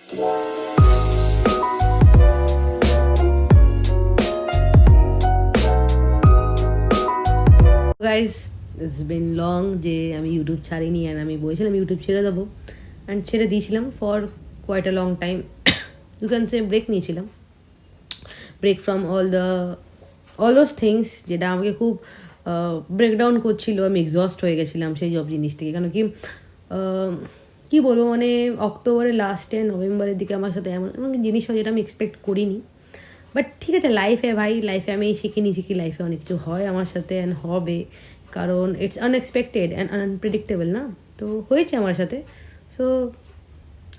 Guys it's been long যে আমি YouTube ছাড়িনি, অ্যান্ড আমি বলেছিলাম ইউটিউব ছেড়ে দেবো, অ্যান্ড ছেড়ে দিয়েছিলাম for quite a long time. You can say break নিয়েছিলাম, break from all those things, যেটা আমাকে খুব ব্রেকডাউন করছিল। আমি এক্সস্ট হয়ে গেছিলাম সেই সব জিনিস থেকে। কেন কি কী বলবো, মানে অক্টোবরের লাস্টে নভেম্বরের দিকে আমার সাথে এমন এমন জিনিস হয় যেটা আমি এক্সপেক্ট করিনি। বাট ঠিক আছে, লাইফে ভাই, লাইফে আমি শিখে নিয়েছি কি লাইফে অনেক কিছু হয় আমার সাথে অ্যান্ড হবে, কারণ ইটস আনএক্সপেক্টেড অ্যান্ড আনপ্রেডিক্টেবল না। তো হয়েছে আমার সাথে। So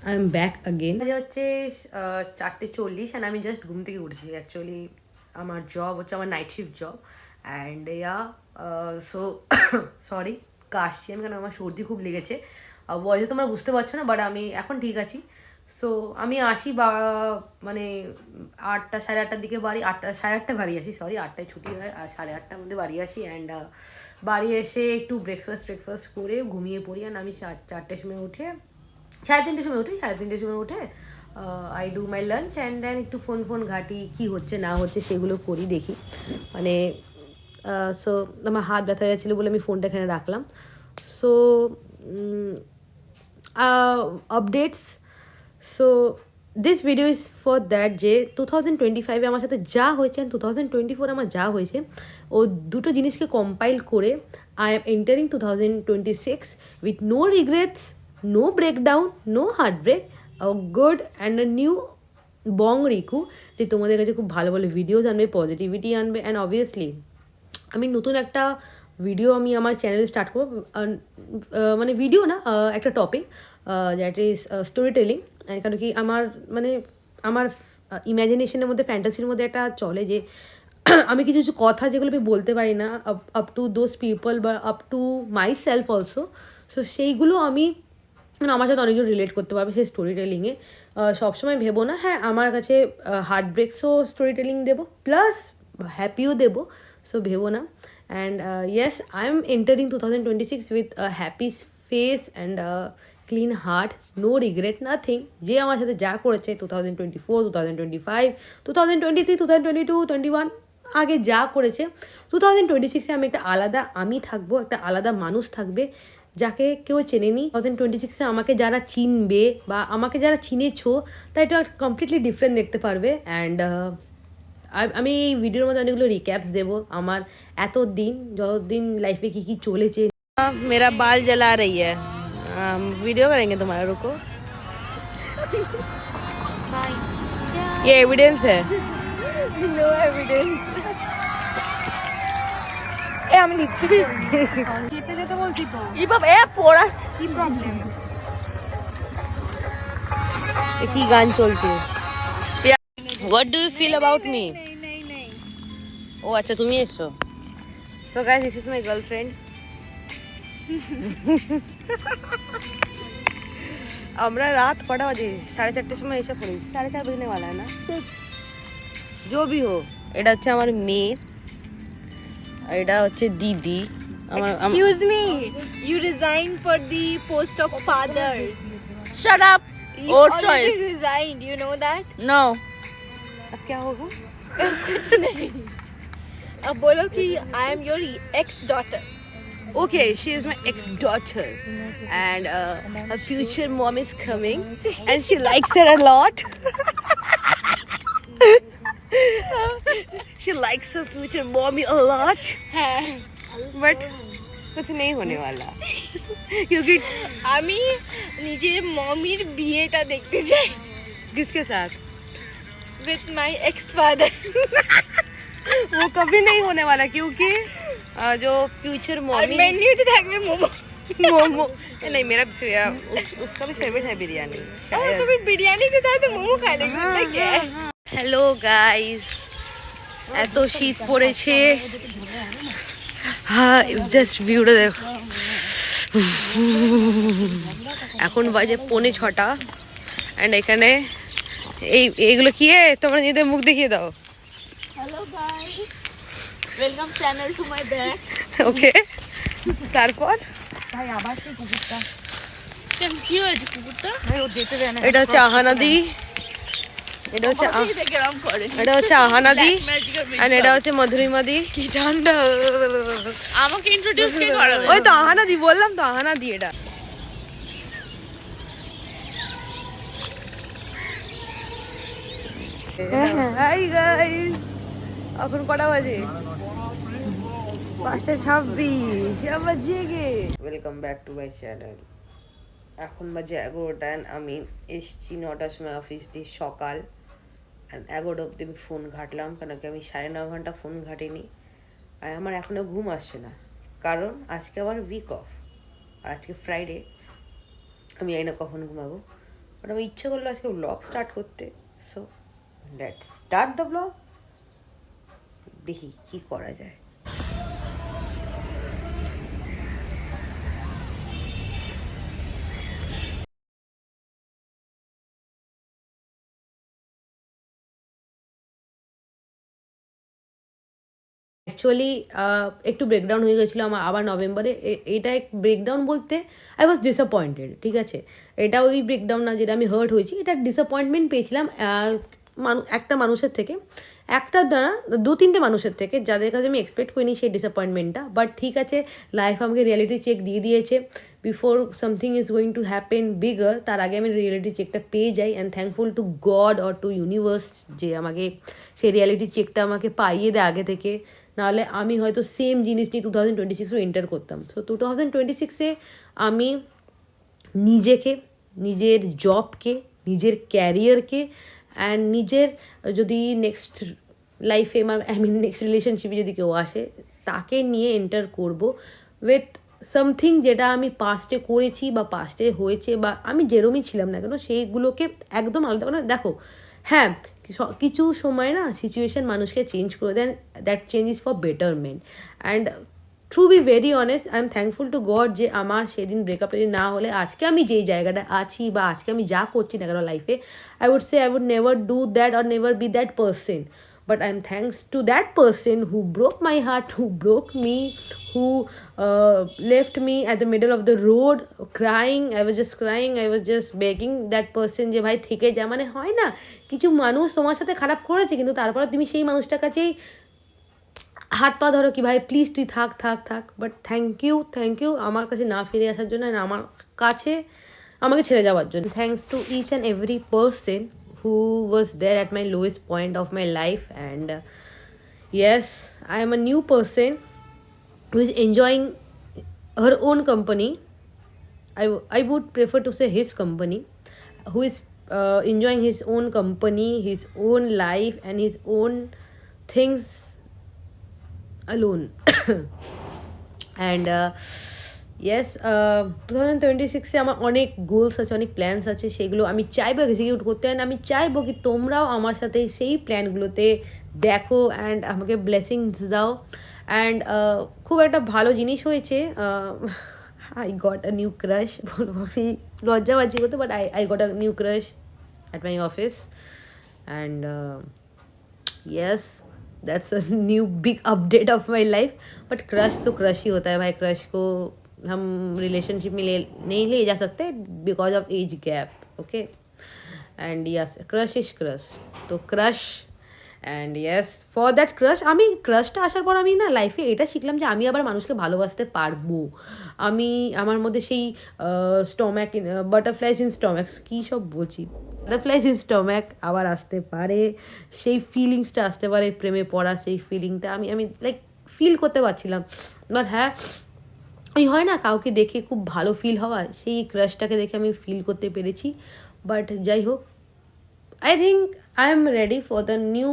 I am back again. হচ্ছে 4:40 অ্যান্ড আমি জাস্ট ঘুম থেকে উঠেছি। অ্যাকচুয়ালি আমার জব হচ্ছে আমার night shift job, and so sorry কাশছি আমি, কারণ আমার সর্দি খুব লেগেছে। ভয়েসে তোমরা বুঝতে পারছো না, বাট আমি এখন ঠিক আছি। সো আমি আসি বা মানে 8টা 8:30টার দিকে বাড়ি, 8টা 8:30 বাড়ি আসি, সরি 8টায় ছুটি হয়, আর 8:30টার মধ্যে বাড়ি আসি। অ্যান্ড বাড়ি এসে একটু ব্রেকফাস্ট করে ঘুমিয়ে পড়ি। অ্যান্ড আমি 4টার সময় উঠে, 3:30টার সময় উঠে I do my lunch, and then একটু ফোন ঘাঁটি, কী হচ্ছে না হচ্ছে সেগুলো করি, দেখি। মানে সো আমার হাত ব্যথা হয়ে যাচ্ছিলো বলে আমি ফোনটা এখানে রাখলাম। So updates, so this video is for that যে 2025-এ আমার সাথে যা হয়েছে অ্যান্ড 2024 আমার যা হয়েছে, ও দুটো জিনিসকে কম্পাইল করে I am entering 2026 with no regrets, no breakdown, no heart break, good and a new Bong Riku, যে তোমাদের কাছে খুব ভালো ভালো ভিডিওস আনবে, পজিটিভিটি আনবে। অ্যান্ড অবভিয়াসলি আমি নতুন একটা ভিডিও আমি আমার চ্যানেলে স্টার্ট করবো, মানে ভিডিও না, একটা topic, that is story telling. কারণ কি আমার মানে আমার ইম্যাজিনেশনের মধ্যে, ফ্যান্টাসির মধ্যে একটা চলে যে আমি কিছু কিছু কথা যেগুলো আমি বলতে পারি না আপ টু দোজ পিপল বা up to my self also. So সেইগুলো আমি মানে আমার সাথে অনেকজন রিলেট করতে পারবে সেই স্টোরি টেলিংয়ে। সবসময় ভেবো না হ্যাঁ আমার কাছে হার্ট ব্রেকসও স্টোরি টেলিং দেবো, প্লাস হ্যাপিও দেবো, সো ভেবো না। And yes, I am entering 2026 with happy face and clean heart, no regret, nothing. যে আমার সাথে যা করেছে 2024, 2025, 2023, 2022, 2021 আগে যা করেছে, 2026-এ আমি একটা আলাদা আমি থাকবো, একটা আলাদা মানুষ থাকবে যাকে কেউ চেনেনি। 2026-এ আমাকে যারা চিনবে বা আমাকে যারা চিনেছো, তাই এটা কমপ্লিটলি ডিফারেন্ট দেখতে পারবে। অ্যান্ড আমি এই ভিডিওর মধ্যে অনেকগুলো রিক্যাপস দেবো আমার এতদিন, যতদিন লাইফে কী কী চলেছে। मेरा बाल जला रही है, वीडियो करेंगे तुम्हारा, रुको। ये एविडेंस है। No evidence. এ আমি লিপস্টিক খেতে যেতে বলছি তো। ই বাবা, এ পড়া কি প্রবলেম? কি গান চলছে? What do you feel about me? ও আচ্ছা, তুমি এসো। So guys, this is my girlfriend. আমরা রাত কটা বাজে, 4:30টার সময় এসে পড়ি, 4:30 বাজনে वाला है ना, जो भी हो। এটা হচ্ছে আমার মেয়ে, এটা হচ্ছে দিদি। Excuse me, you resigned for the post of father. Shut up. You Or already choice. resigned, you know that? No. अब क्या होगा? कुछ नहीं। अब बोलो कि I am your ex-daughter. Okay, she is my ex-daughter, and her future mom is coming, and she likes her a lot. She likes her future mommy a lot, but कुछ नहीं होने वाला, क्योंकि আমি নিজের মমির বিয়েটা দেখতে চাই। किसके साथ? With my ex-father. वो कभी नहीं होने वाला, क्योंकि जो फ्यूचर और मॉमी मेन्यूতে থাকবে মোমো। मोमो नहीं, मेरा उसका भी फेवरेट है बिरयानी। तो फिर बिरयानी के साथ मोमो खा लेंगे, उसमें क्या है? হ্যালো গাইস, এত শীত পড়েছে, হ্যাঁ জাস্ট ভিউটা দেখো। এখন বাজে 5:45, অ্যান্ড এখানে এইগুলো কি তোমরা নিজেদের মুখ দেখিয়ে দাও। Hello guys, welcome channel to my back. Okay, তারপর ভাই আবার সেই কুকুরটা কেন কি হয়েছে কুকুরটা? ও যেতে দেয় না। এটা হচ্ছে আহানাদি, এটা হচ্ছে গরম করে। এটা হচ্ছে আহানাদি আর এটা হচ্ছে মধুরিমাদি। কি ঠান্ডা! আমাকে ইন্ট্রোডিউস কে করাবে? ওই তো আহানাদি, বললাম তো আহানাদি এটা। হাই গাইস, এখন কটা বাজে? 5:26 আবার জেগে। Welcome back to my channel. এখন বাজে 11টা, আমি এসছি 9টার সময় অফিস দিয়ে সকাল। 11টা অব্দি আমি ফোন ঘাটলাম, কেন কি আমি 9.5 ঘন্টা ফোন ঘাটিনি। আর আমার এখনও ঘুম আসছে না, কারণ আজকে আমার উইক অফ আর আজকে ফ্রাইডে। আমি জানি না কখন ঘুমাবো, বাট আমি ইচ্ছা করলো আজকে ব্লগ স্টার্ট করতে। So let's start the blog, দেখি কি করা যায়। অ্যাকচুয়ালি একটু ব্রেকডাউন হয়ে গেছিলো আমার আবার নভেম্বরে। এটা এক ব্রেকডাউন বলতে আই ওয়াজ ডিসঅ্যাপয়েন্টেড, ঠিক আছে? এটা ওই ব্রেকডাউন না যেটা আমি হার্ট হয়েছি, এটা ডিসঅ্যাপয়েন্টমেন্ট পেয়েছিলাম একটা মানুষের থেকে, একটা দ্বারা 2-3টে মানুষের থেকে, যাদের কাছে আমি এক্সপেক্ট করিনি সেই ডিসঅ্যাপয়েন্টমেন্টটা। বাট ঠিক আছে, লাইফ আমাকে রিয়েলিটি চেক দিয়ে দিয়েছে। Before something is going to happen bigger, তার আগে আমি রিয়েলিটি চেকটা পেয়ে যাই। And thankful to God or to universe যে আমাকে সেই রিয়েলিটি চেকটা আমাকে পাইয়ে দেয় আগে থেকে। নাহলে আমি হয়তো সেম জিনিস নিয়ে 2026 এন্টার করতাম। সো 2026 আমি নিজেকে, নিজের জবকে, নিজের ক্যারিয়ারকে অ্যান্ড নিজের যদি নেক্সট লাইফে নেক্সট রিলেশনশিপে যদি কেউ আসে তাকে নিয়ে এন্টার করব উইথ সামথিং যেটা আমি পাস্টে করেছি বা পাস্টে হয়েছে বা আমি যেরমই ছিলাম না কেন সেইগুলোকে একদম আলাদা করে। দেখো, হ্যাঁ, কিছু সময় না সিচুয়েশান মানুষকে চেঞ্জ করে দেন, that change is for betterment. And to be very honest, I am thankful to God যে আমার সেদিন ব্রেকআপ যদি না হলে আজকে আমি যেই জায়গাটা আছি বা আজকে আমি যা করছি না কেন লাইফে, I would say I would never do that or never be that person. But I'm thanks to that person who broke my heart, who broke me, who left me at the middle of the road crying. I was just crying, I was just begging that person যে ভাই থেকে যা। মানে হয় না, কিছু মানুষ তোমার সাথে খারাপ করেছে কিন্তু তারপরে তুমি সেই মানুষটার কাছেই হাত পা ধরো কি ভাই প্লিজ তুই থাক থাক থাক। বাট থ্যাংক ইউ আমার কাছে না ফিরে আসার জন্য, আর আমার কাছে আমাকে ছেড়ে যাওয়ার জন্য। Thanks to each and every person who was there at my lowest point of my life. And yes, I am a new person who is enjoying her own company. I would prefer to say his company, who is enjoying his own company, his own life and his own things alone. And yes, 2026 আমার অনেক goals আছে, অনেক plans আছে, সেগুলো আমি চাইবো execute করতে। And আমি চাইবো কি তোমরাও আমার সাথে সেই প্ল্যানগুলোতে দেখো অ্যান্ড আমাকে ব্লেসিংস দাও। অ্যান্ড খুব একটা ভালো জিনিস হয়েছে, I got a new crush. বলবো আমি লজ্জাবাজি করতে, but I got a new crush at my office. And yes, that's a new big update of my life. But crush तो क्रश ही होता है भाई, क्रश को हम रिलेशनशिप में नहीं ले जा सकते because of age gap, okay? And yes, crush is crush, तो crush. And yes, for that crush, আমি ক্রাশটা আসার পর আমি না লাইফে এটা শিখলাম যে আমি আবার মানুষকে ভালোবাসতে পারবো। আমি আমার মধ্যে সেই স্টম্যাক, বাটারফ্লাইজ ইন স্টম্যাক্স, কী সব বলছি, বাটারফ্লাইজ ইন স্টম্যাক আবার আসতে পারে, সেই ফিলিংসটা আসতে পারে, প্রেমে পড়ার সেই ফিলিংটা আমি লাইক ফিল করতে পারছিলাম। বাট হ্যাঁ, ওই হয় না কাউকে দেখে খুব ভালো ফিল হওয়া, সেই ক্রাশটাকে দেখে আমি ফিল করতে পেরেছি। বাট যাই হোক, I think I am ready for the new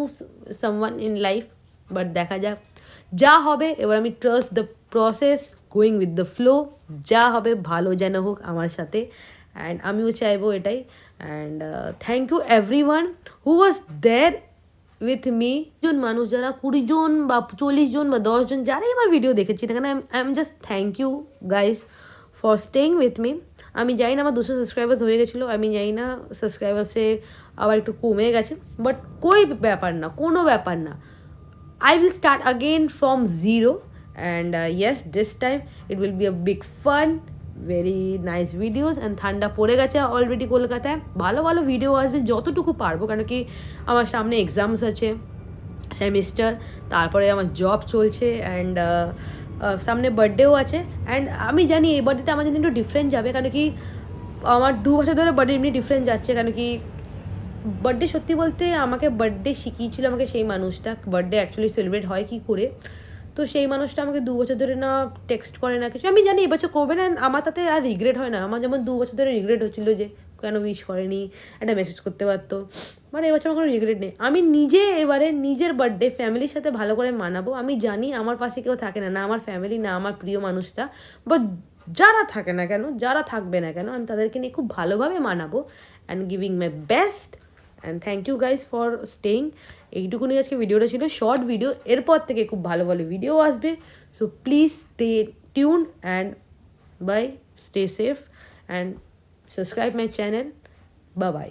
someone in life. But দেখা যাক যা হবে। এবার আমি trust the process, going with the flow, যা হবে ভালো যেন হোক আমার সাথে। অ্যান্ড আমিও চাইবো এটাই। And thank you everyone who was there with me. জন মানুষ, যারা 20 জন বা 40 জন বা 10 জন যারাই আমার ভিডিও দেখেছি না কেন, I am just thank you guys for staying with me. আমি জানি না আমার 200 সাবস্ক্রাইবার্স হয়ে গেছিলো, আমি জানি না সাবস্ক্রাইবার্সে আবার একটু কমে গেছে, বাট কোই ব্যাপার না, কোনো ব্যাপার না। I will start again from 0 and yes, this time it will be a big fun, very nice videos and ঠান্ডা পড়ে গেছে অলরেডি কলকাতায়, ভালো ভালো ভিডিও আসবে যতটুকু পারবো, কেন কি আমার সামনে এক্সামস আছে, সেমিস্টার, তারপরে আমার জব চলছে, অ্যান্ড সামনে বার্থডেও আছে। অ্যান্ড আমি জানি এই বার্থডেটা আমার জন্য একটু ডিফারেন্ট যাবে, কেন কি আমার 2 বছর ধরে বার্থডে এমনি ডিফারেন্ট যাচ্ছে, কেন কি বার্থডে সত্যি বলতে আমাকে বার্থডে শিখিয়েছিল আমাকে সেই মানুষটা, বার্থডে অ্যাকচুয়ালি সেলিব্রেট হয় কী করে। তো সেই মানুষটা আমাকে 2 বছর ধরে না টেক্সট করে না কিছু, আমি জানি এবছর করবে না, আমার তাতে আর রিগ্রেট হয় না। আমার যেমন 2 বছর ধরে রিগ্রেট হচ্ছিলো যে কেন উইশ করেনি, একটা মেসেজ করতে পারতো, বাট এবছর আমার কোনো রিগ্রেট নেই। আমি নিজে এবারে নিজের বার্থডে ফ্যামিলির সাথে ভালো করে মানাবো। আমি জানি আমার পাশে কেউ থাকে না, না আমার ফ্যামিলি, না আমার প্রিয় মানুষটা, বাট যারা থাকে না কেন, যারা থাকবে না কেন, আমি তাদেরকে নিয়ে খুব ভালোভাবে মানাবো and giving my best. And thank you guys for staying. এইটুকুনি আজকে ভিডিওটা ছিল, শর্ট ভিডিও, এরপর থেকে খুব ভালো ভালো ভিডিও আসবে। So please stay tune and bye, stay safe and subscribe my channel. Bye by.